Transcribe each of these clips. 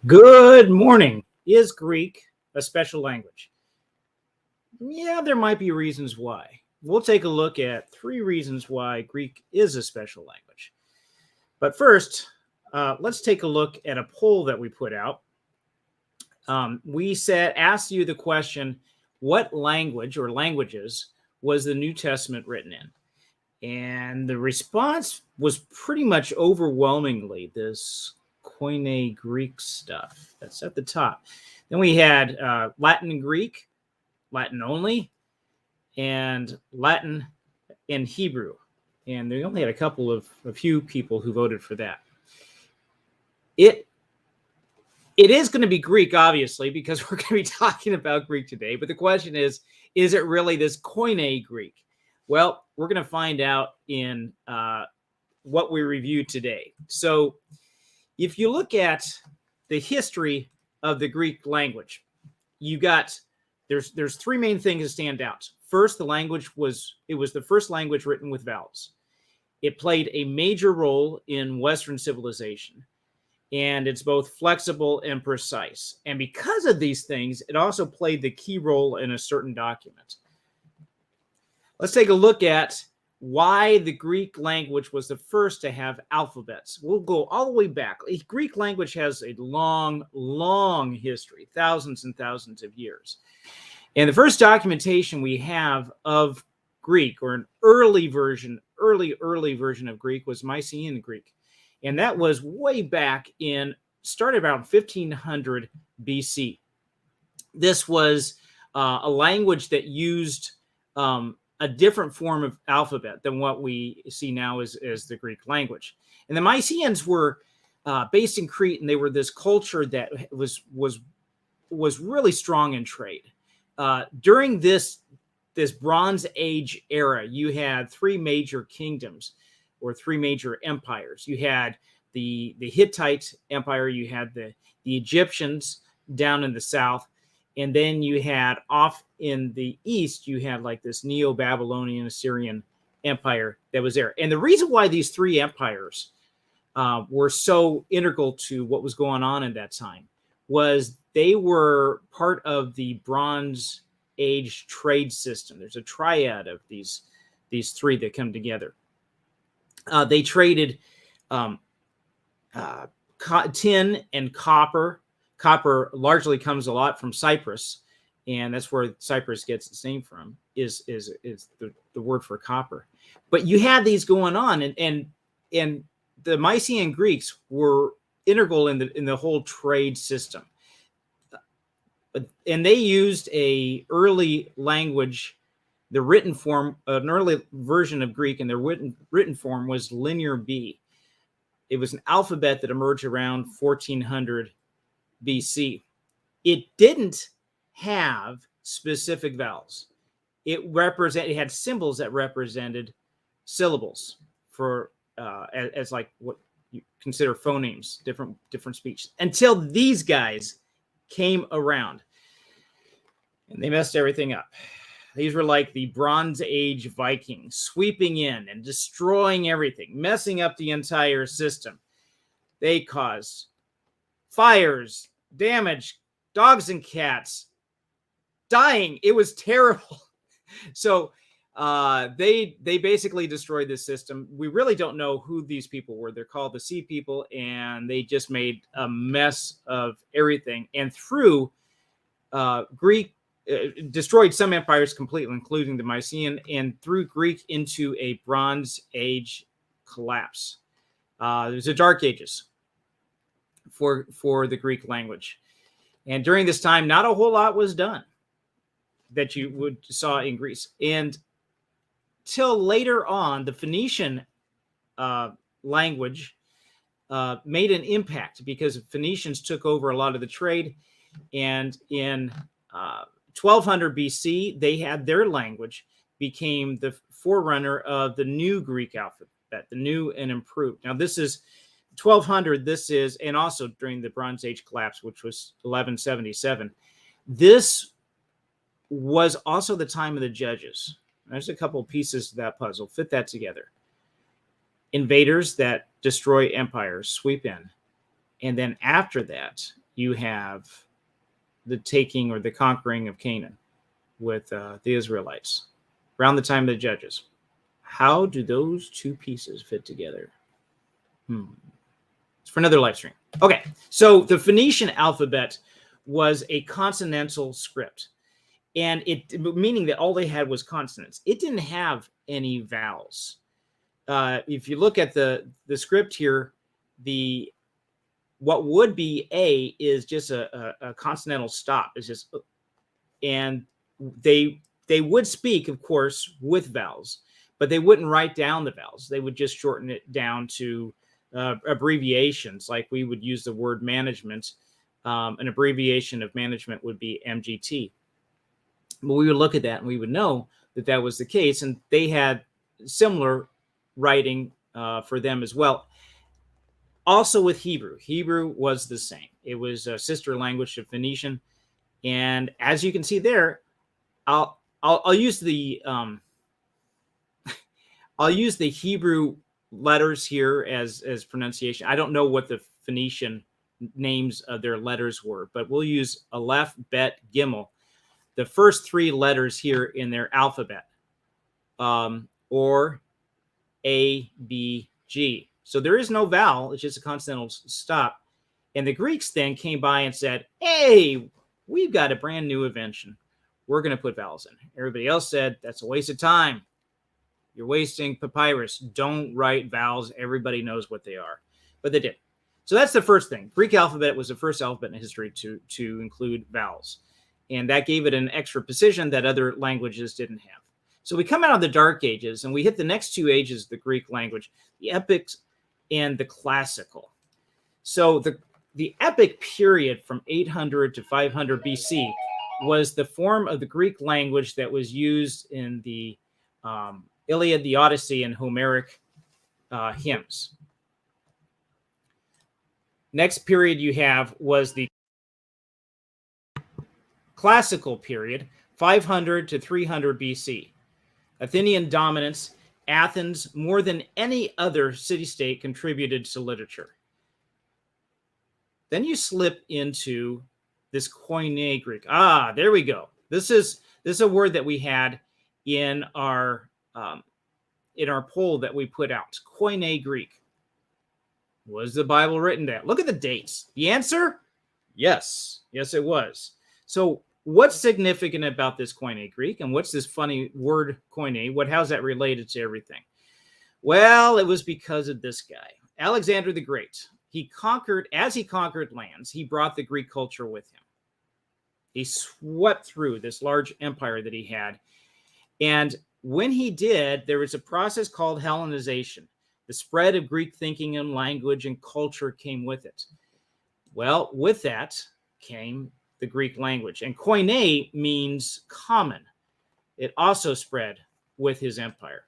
Good morning. Is Greek a special language? Yeah, there might be reasons why. We'll take a look at 3 reasons why Greek is a special language. But first, let's take a look at a poll that we put out. Asked you the question, what language or languages was the New Testament written in? And the response was pretty much overwhelmingly this Koine Greek stuff. That's at the top. Then we had Latin and Greek, Latin only, and Latin and Hebrew. And they only had a few people who voted for that. It is going to be Greek, obviously, because we're going to be talking about Greek today. But the question is it really this Koine Greek? Well, we're going to find out in what we reviewed today. So if you look at the history of the Greek language, there's 3 main things that stand out. First, the language was the first language written with vowels. It played a major role in Western civilization, and it's both flexible and precise. And because of these things, it also played the key role in a certain document. Let's take a look at why the Greek language was the first to have alphabets. We'll go all the way back. Greek language has a long, long history, thousands and thousands of years. And the first documentation we have of Greek, or an early version of Greek, was Mycenaean Greek. And that was way back started around 1500 BC. This was a language that used a different form of alphabet than what we see now as the Greek language. And the Mycenaeans were based in Crete, and they were this culture that was really strong in trade. During this Bronze Age era, you had 3 major kingdoms or 3 major empires. You had the Hittite Empire, you had the Egyptians down in the south, and then you had off in the east, you had like this Neo-Babylonian Assyrian empire that was there. And the reason why these 3 empires were so integral to what was going on in that time was they were part of the Bronze Age trade system. There's a triad of these 3 that come together. They traded tin and copper. Copper largely comes a lot from Cyprus, and that's where Cyprus gets its name from, is the word for copper. But you had these going on, and the Mycenaean Greeks were integral in the whole trade system. And they used a early language, the written form, an early version of Greek, and their written form was Linear B. It was an alphabet that emerged around 1400 BC. It didn't have specific vowels. It had symbols that represented syllables for as like what you consider phonemes, different speech, until these guys came around, and they messed everything up. These were like the Bronze Age Vikings, sweeping in and destroying everything, messing up the entire system. They caused fires, damage, dogs and cats dying. It was terrible. So they basically destroyed this system. We really don't know who these people were. They're called the Sea People, and they just made a mess of everything. And through Greek, destroyed some empires completely, including the Mycenaean, and threw Greek into a Bronze Age collapse. There's the Dark Ages for the Greek language. And during this time, not a whole lot was done that you saw in Greece. And till later on, the Phoenician language made an impact because Phoenicians took over a lot of the trade. And in 1200 BC, they had their language became the forerunner of the new Greek alphabet, the new and improved. Now, this is 1200. This is, and also during the Bronze Age collapse, which was 1177. This was also the time of the judges. There's a couple of pieces to that puzzle. Fit that together. Invaders that destroy empires, sweep in. And then after that, you have the taking or the conquering of Canaan with the Israelites around the time of the Judges. How do those two pieces fit together? It's for another live stream. Okay, so the Phoenician alphabet was a consonantal script, and meaning that all they had was consonants. It didn't have any vowels. If you look at the script here, what would be A is just a consonantal stop. It's just, and they would speak, of course, with vowels, but they wouldn't write down the vowels. They would just shorten it down to abbreviations, like we would use the word management. An abbreviation of management would be MGT. But we would look at that and we would know that that was the case. And they had similar writing for them as well. Also with Hebrew. Hebrew was the same. It was a sister language of Phoenician. And as you can see there, I'll use the I'll use the Hebrew letters here as pronunciation. I don't know what the Phoenician names of their letters were, but we'll use Aleph, Bet, Gimel, the first three letters here in their alphabet, or A, B, G. So there is no vowel. It's just a consonantal stop. And the Greeks then came by and said, hey, we've got a brand new invention. We're going to put vowels in. Everybody else said, that's a waste of time. You're wasting papyrus. Don't write vowels. Everybody knows what they are. But they did. So that's the first thing. Greek alphabet was the first alphabet in history to include vowels. And that gave it an extra precision that other languages didn't have. So we come out of the Dark Ages and we hit the next two ages of the Greek language, the epics and the classical. So the epic period from 800 to 500 BC was the form of the Greek language that was used in the Iliad, the Odyssey, and Homeric hymns. Next period you have was the classical period, 500 to 300 BC. Athenian dominance, Athens, more than any other city-state, contributed to literature. Then you slip into this Koine Greek. Ah, there we go. This is a word that we had in our poll that we put out. Koine Greek. Was the Bible written down? Look at the dates. The answer? Yes. Yes, it was. So what's significant about this Koine Greek? And what's this funny word Koine? How's that related to everything? Well, it was because of this guy, Alexander the Great. As he conquered lands, he brought the Greek culture with him. He swept through this large empire that he had. And when he did, there was a process called Hellenization. The spread of Greek thinking and language and culture came with it. Well, with that came the Greek language. And Koine means common. It also spread with his empire.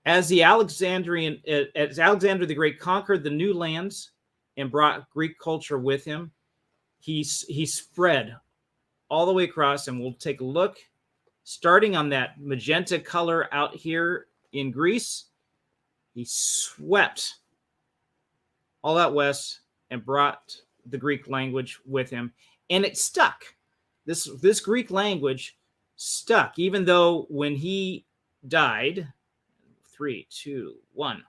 As Alexander the Great conquered the new lands and brought Greek culture with him, he spread all the way across. And we'll take a look, starting on that magenta color out here in Greece. He swept all out west and brought the Greek language with him. And it stuck. This Greek language stuck, even though when he died, 3, 2, 1,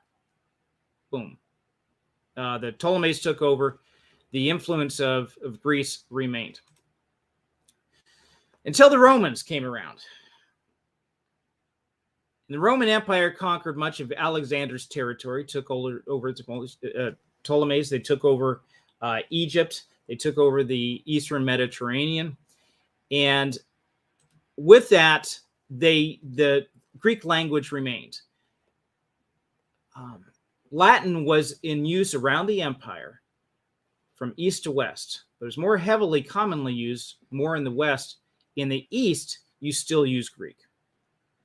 boom. The Ptolemies took over. The influence of Greece remained. Until the Romans came around. The Roman Empire conquered much of Alexander's territory, took over the Ptolemies. They took over Egypt. They took over the Eastern Mediterranean. And with that, the Greek language remained. Latin was in use around the empire from east to west. But it was more heavily commonly used more in the west. In the east, you still use Greek.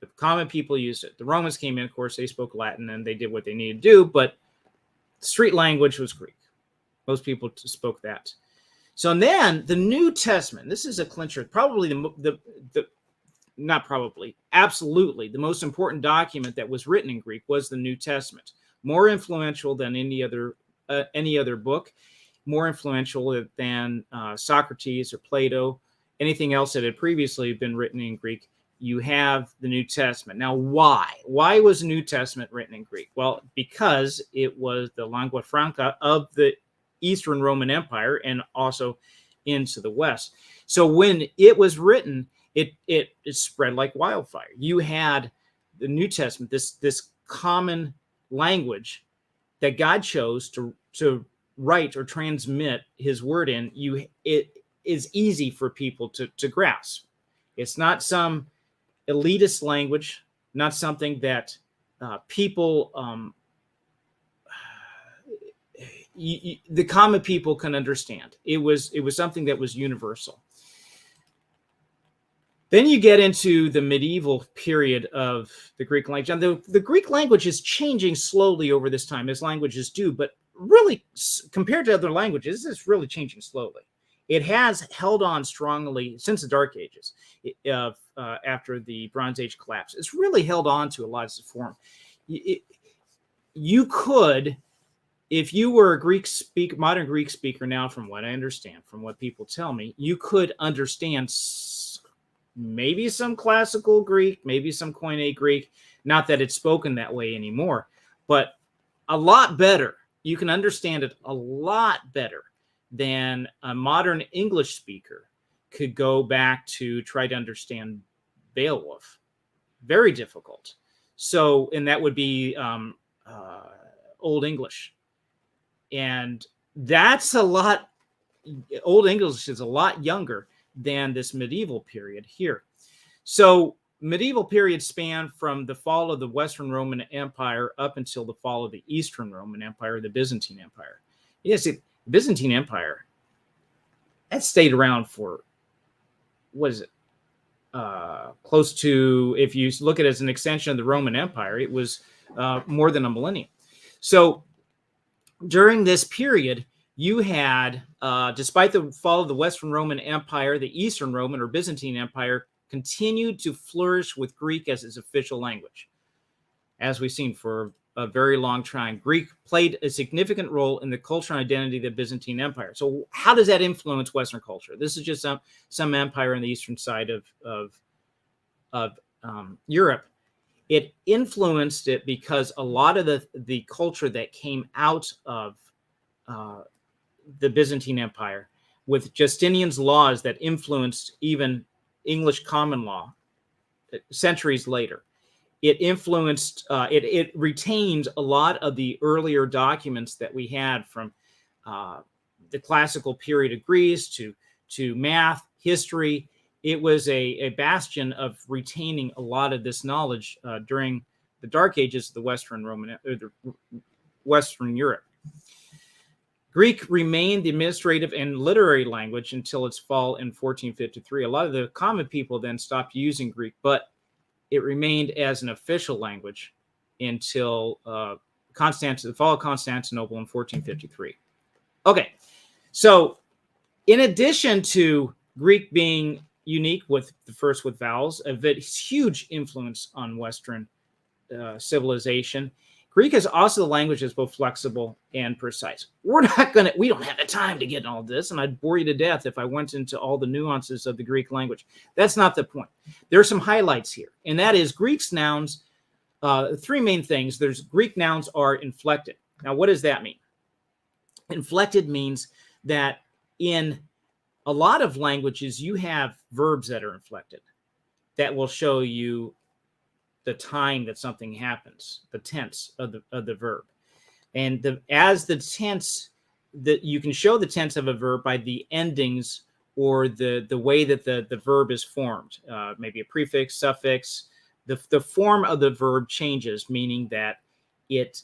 The common people used it. The Romans came in, of course, they spoke Latin and they did what they needed to do, but street language was Greek. Most people spoke that. So then the New Testament, this is a clincher, probably absolutely the most important document that was written in Greek was the New Testament. More influential than any other book. more influential than Socrates or Plato, anything else that had previously been written in Greek. You have the New Testament. Now, why? Why was the New Testament written in Greek? Well, because it was the lingua franca of the Eastern Roman Empire and also into the West. So when it was written, it spread like wildfire. You had the New Testament, this common language that God chose to write or transmit his word in. It is easy for people to grasp. It's not some elitist language, not something that people, the common people can understand. It was something that was universal. Then you get into the medieval period of the Greek language. And the Greek language is changing slowly over this time, as languages do, but really, compared to other languages, it's really changing slowly. It has held on strongly since the Dark Ages, after the Bronze Age collapse. It's really held on to a lot of its form. You could, if you were a modern Greek speaker now, from what I understand, from what people tell me, you could understand maybe some classical Greek, maybe some Koine Greek. Not that it's spoken that way anymore, but a lot better. You can understand it a lot better than a modern English speaker could go back to try to understand Beowulf. Very difficult. So, and that would be Old English. And that's a lot, Old English is a lot younger than this medieval period here. So medieval period span from the fall of the Western Roman Empire up until the fall of the Eastern Roman Empire, the Byzantine Empire. Yes, the Byzantine Empire, that stayed around for, what is it? Close to, if you look at it as an extension of the Roman Empire, it was more than a millennium. So during this period, you had, despite the fall of the Western Roman Empire, the Eastern Roman or Byzantine Empire continued to flourish with Greek as its official language. As we've seen for a very long time, Greek played a significant role in the culture and identity of the Byzantine Empire. So how does that influence Western culture? This is just some empire on the eastern side of Europe. It influenced it because a lot of the culture that came out of the Byzantine Empire, with Justinian's laws that influenced even English common law centuries later, it influenced, it retained a lot of the earlier documents that we had from the classical period of Greece to math, history. It was a bastion of retaining a lot of this knowledge during the Dark Ages of the Western Europe. Greek remained the administrative and literary language until its fall in 1453. A lot of the common people then stopped using Greek, but it remained as an official language until the fall of Constantinople in 1453. Okay, so in addition to Greek being unique with vowels, a huge influence on Western civilization, Greek is also the language that's both flexible and precise. We don't have the time to get in all this, and I'd bore you to death if I went into all the nuances of the Greek language. That's not the point. There are some highlights here, and that is Greek's nouns, three main things. Greek nouns are inflected. Now, what does that mean? Inflected means that in a lot of languages, you have verbs that are inflected that will show you the time that something happens, the tense of the verb. And as the tense, that you can show the tense of a verb by the endings or the way that the verb is formed, maybe a prefix, suffix. The form of the verb changes, meaning that it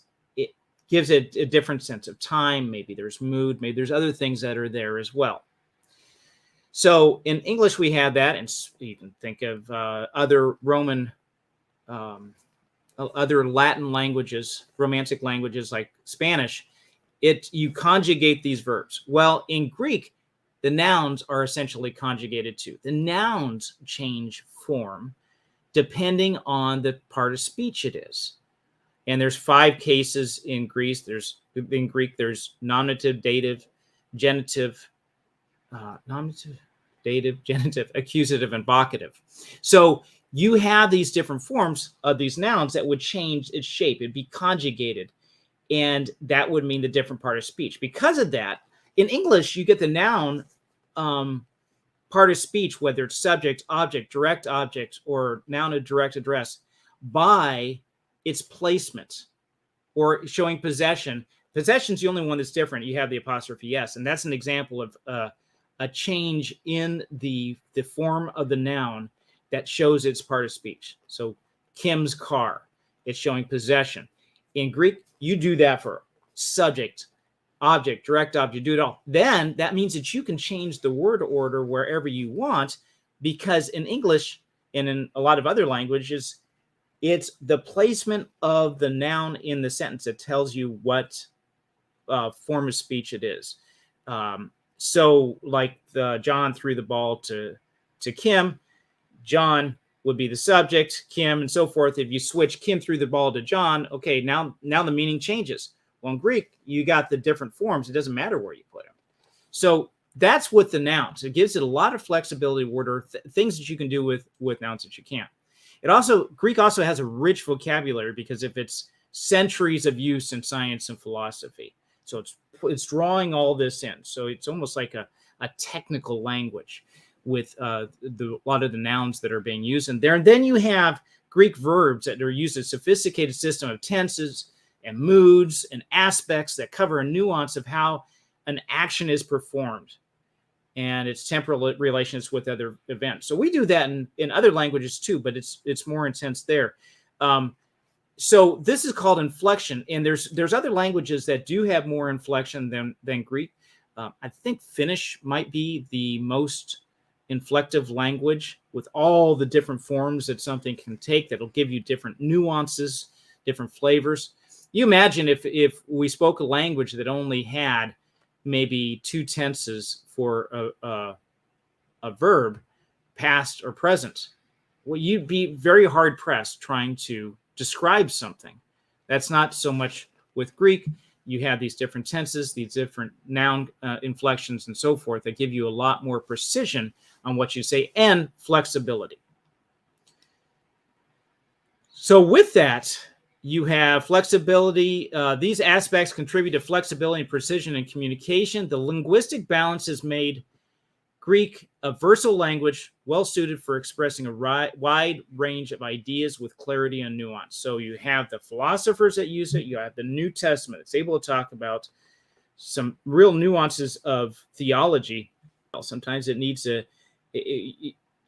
gives it a different sense of time. Maybe there's mood, maybe there's other things that are there as well. So in English, we have that, and you can think of other Latin languages, Romantic languages like Spanish. You conjugate these verbs. Well, in Greek, the nouns are essentially conjugated too. The nouns change form depending on the part of speech it is. And there's 5 cases in Greek. There's nominative, dative, genitive, nominative, dative, genitive, accusative, and vocative. So you have these different forms of these nouns that would change its shape. It'd be conjugated, and that would mean the different part of speech. Because of that, in English, you get the noun part of speech, whether it's subject, object, direct object, or noun of direct address, by its placement or showing possession. Possession's the only one that's different. You have the apostrophe S, and that's an example of a change in the form of the noun that shows its part of speech. So Kim's car, it's showing possession. In Greek, you do that for subject, object, direct object, do it all. Then that means that you can change the word order wherever you want, because in English and in a lot of other languages, it's the placement of the noun in the sentence that tells you what form of speech it is. So like John threw the ball to Kim, John would be the subject, Kim, and so forth. If you switch Kim threw the ball to John, okay, now the meaning changes. Well, in Greek, you got the different forms. It doesn't matter where you put them. So that's with the nouns. It gives it a lot of flexibility, order, things that you can do with nouns that you can't. Greek also has a rich vocabulary because of its centuries of use in science and philosophy. So it's drawing all this in. So it's almost like a technical language with a lot of the nouns that are being used in there. And then you have Greek verbs that are used as a sophisticated system of tenses and moods and aspects that cover a nuance of how an action is performed and its temporal relations with other events. So we do that in other languages too, but it's more intense there. So this is called inflection, and there's other languages that do have more inflection than Greek. I think Finnish might be the most inflective language with all the different forms that something can take that'll give you different nuances, different flavors. You imagine if we spoke a language that only had maybe two tenses for a verb, past or present. Well, you'd be very hard pressed trying to describe something. That's not so much with Greek. You have these different tenses, these different noun inflections and so forth that give you a lot more precision on what you say and flexibility. So with that, you have flexibility. These aspects contribute to flexibility and precision in communication. The linguistic balance has made Greek a versatile language, well suited for expressing a wide range of ideas with clarity and nuance. So you have the philosophers that use it. You have the New Testament. It's able to talk about some real nuances of theology. Sometimes it needs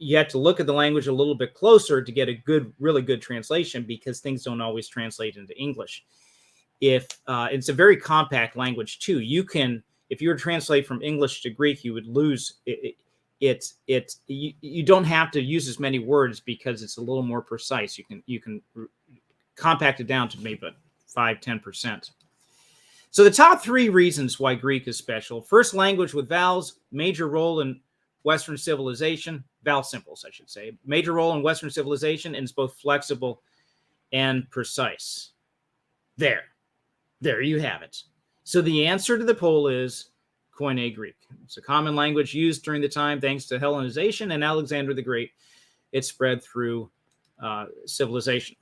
you have to look at the language a little bit closer to get a really good translation, because things don't always translate into English. If it's a very compact language too, if you were to translate from English to Greek, you would lose it. You don't have to use as many words because it's a little more precise. You can compact it down to maybe 5-10%. So the top 3 reasons why Greek is special: first, language with vowels, major role in Western civilization, vowel symbols, I should say, major role in Western civilization, and it's both flexible and precise. There you have it. So the answer to the poll is Koine Greek. It's a common language used during the time thanks to Hellenization and Alexander the Great. It spread through civilization.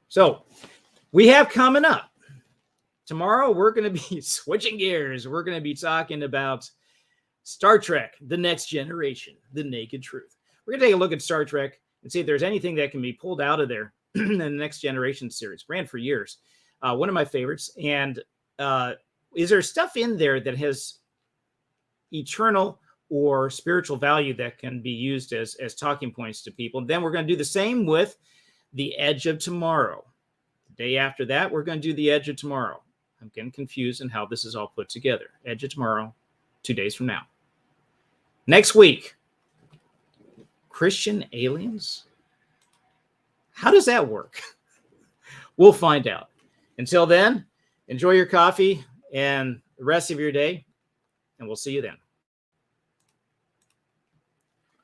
So we have coming up tomorrow, we're going to be switching gears. We're going to be talking about Star Trek, The Next Generation, The Naked Truth. We're going to take a look at Star Trek and see if there's anything that can be pulled out of there in the Next Generation series. Ran for years. One of my favorites. And is there stuff in there that has eternal or spiritual value that can be used as talking points to people? And then we're going to do the same with The Edge of Tomorrow. The day after that, we're going to do The Edge of Tomorrow. I'm getting confused in how this is all put together. Edge of Tomorrow, 2 days from now. Next week, Christian aliens? How does that work? We'll find out. Until then, enjoy your coffee and the rest of your day, and we'll see you then.